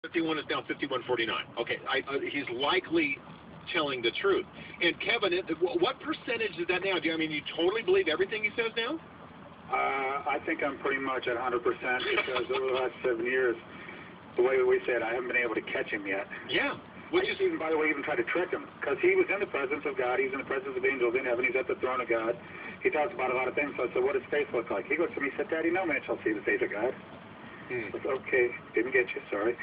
51 is now 51:49. Okay, he's likely telling the truth. And Kevin, what percentage is that now? Do you, I mean, you totally believe everything he says now? I think I'm pretty much at 100% because over the last 7 years, the way we said, I haven't been able to catch him yet. Yeah. Which is even, by the way, even tried to trick him because he was in the presence of God. He's in the presence of angels in heaven. He's at the throne of God. He talks about a lot of things. So I said, what does face look like? He goes to me, he said, Daddy, no man shall see the face of God. I said, okay, didn't get you, sorry.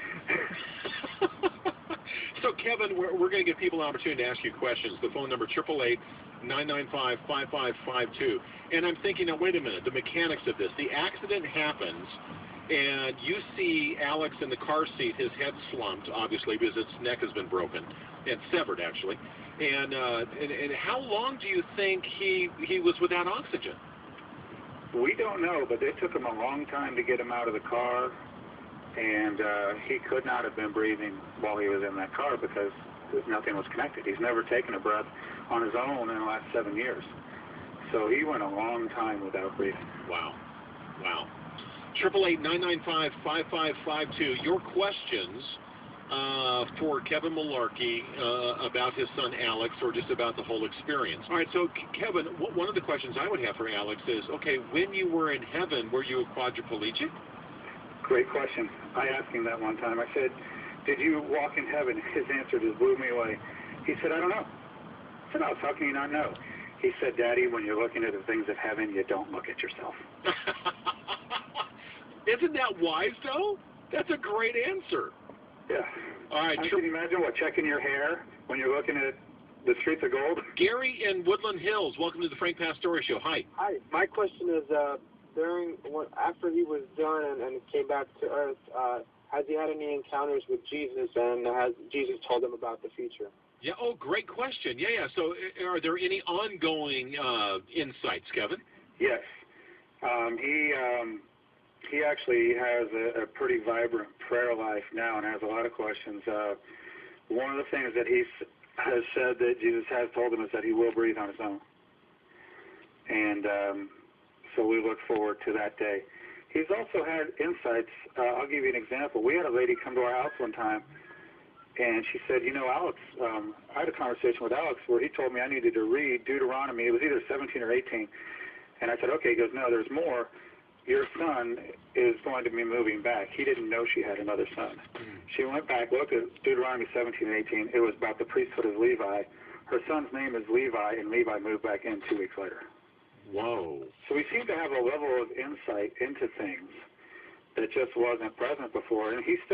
So, Kevin, we're going to give people an opportunity to ask you questions. The phone number, 888-995-5552. And I'm thinking, now, wait a minute, the mechanics of this. The accident happens, and you see Alex in the car seat, his head slumped, obviously, because its neck has been broken and severed, actually. And how long do you think he was without oxygen? We don't know, but it took him a long time to get him out of the car, and he could not have been breathing while he was in that car because nothing was connected. He's never taken a breath on his own in the last 7 years. So he went a long time without breathing. Wow. Wow. 888-995-5552. Your questions for Kevin Malarkey about his son Alex, or just about the whole experience. All right, so Kevin, one of the questions I would have for Alex is, okay, when you were in heaven, were you a quadriplegic? Great question. I asked him that one time. I said, did you walk in heaven? His answer just blew me away. He said, I don't know. I said, oh, how can you not know? He said, Daddy, when you're looking at the things of heaven, you don't look at yourself. Isn't that wise, though? That's a great answer. Yeah. All right. Can you imagine checking your hair when you're looking at the streets of gold? Gary in Woodland Hills, welcome to the Frank Pastore Show. Hi. Hi. My question is, after he was done and came back to Earth, has he had any encounters with Jesus, and has Jesus told him about the future? Yeah. Oh, great question. Yeah. So, are there any ongoing insights, Kevin? Yes. He actually has a pretty vibrant prayer life now and has a lot of questions. One of the things that he has said that Jesus has told him is that he will breathe on his own. And so we look forward to that day. He's also had insights. I'll give you an example. We had a lady come to our house one time, and she said, you know, Alex, I had a conversation with Alex where he told me I needed to read Deuteronomy. It was either 17 or 18. And I said, okay. He goes, no, there's more. Your son is going to be moving back. He didn't know she had another son. She went back, looked at Deuteronomy 17 and 18. It was about the priesthood of Levi. Her son's name is Levi, and Levi moved back in 2 weeks later. Whoa. So we seem to have a level of insight into things that just wasn't present before. And he'll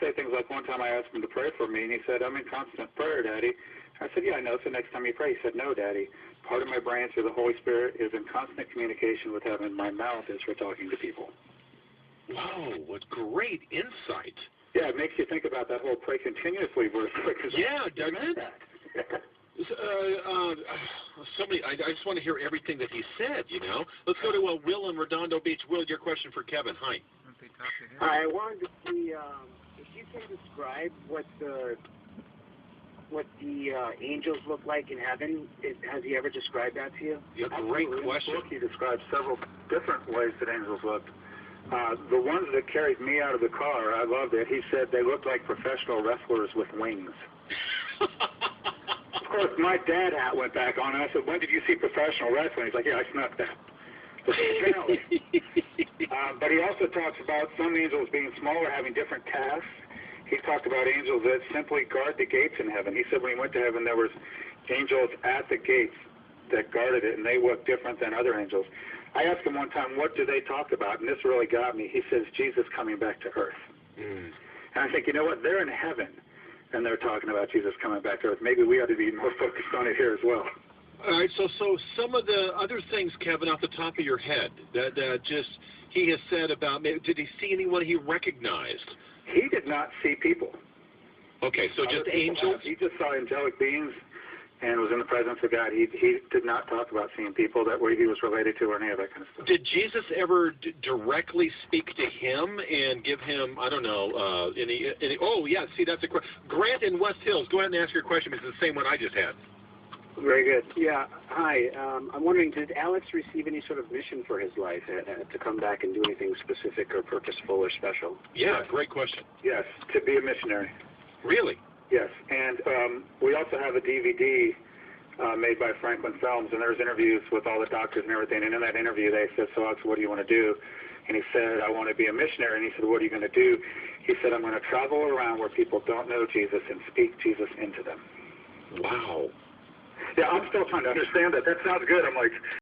say things like, one time I asked him to pray for me, and he said, I'm in constant prayer, Daddy. I said, yeah, I know. So next time you pray, he said, no, Daddy. Part of my brain through the Holy Spirit is in constant communication with heaven. My mouth is for talking to people. Whoa, what great insight. Yeah, it makes you think about that whole pray continuously verse. Yeah, doesn't it? I just want to hear everything that he said, you know. Let's go to Will in Redondo Beach. Will, your question for Kevin. Hi. I wanted to see if you can describe what the angels look like in heaven. Has he ever described that to you? Yeah, great question. In the book, he describes several different ways that angels looked. The ones that carried me out of the car, I loved it. He said they looked like professional wrestlers with wings. Of course, my dad hat went back on, and I said, when did you see professional wrestling? He's like, yeah, I snuck that. But he also talks about some angels being smaller, having different tasks. He talked about angels that simply guard the gates in heaven. He said when he went to heaven, there was angels at the gates that guarded it, and they looked different than other angels. I asked him one time, what do they talk about? And this really got me. He says, Jesus coming back to earth. And I think, you know what? They're in heaven, and they're talking about Jesus coming back to earth. Maybe we ought to be more focused on it here as well. All right, so some of the other things, Kevin, off the top of your head, that just he has said about, maybe, did he see anyone he recognized? He did not see people. Okay, so just angels? He just saw angelic beings and was in the presence of God. He did not talk about seeing people that he was related to or any of that kind of stuff. Did Jesus ever directly speak to him and give him, I don't know, any oh, yeah, see, that's a question. Grant in West Hills, go ahead and ask your question because it's the same one I just had. Very good. Yeah. Hi. I'm wondering, did Alex receive any sort of mission for his life to come back and do anything specific or purposeful or special? Yeah, great question. Yes, to be a missionary. Really? Yes, and we also have a DVD made by Franklin Films, and there's interviews with all the doctors and everything, and in that interview they said, so Alex, what do you want to do? And he said, I want to be a missionary. And he said, what are you going to do? He said, I'm going to travel around where people don't know Jesus and speak Jesus into them. Wow. Yeah, I'm still trying to understand that. That sounds good. I'm like,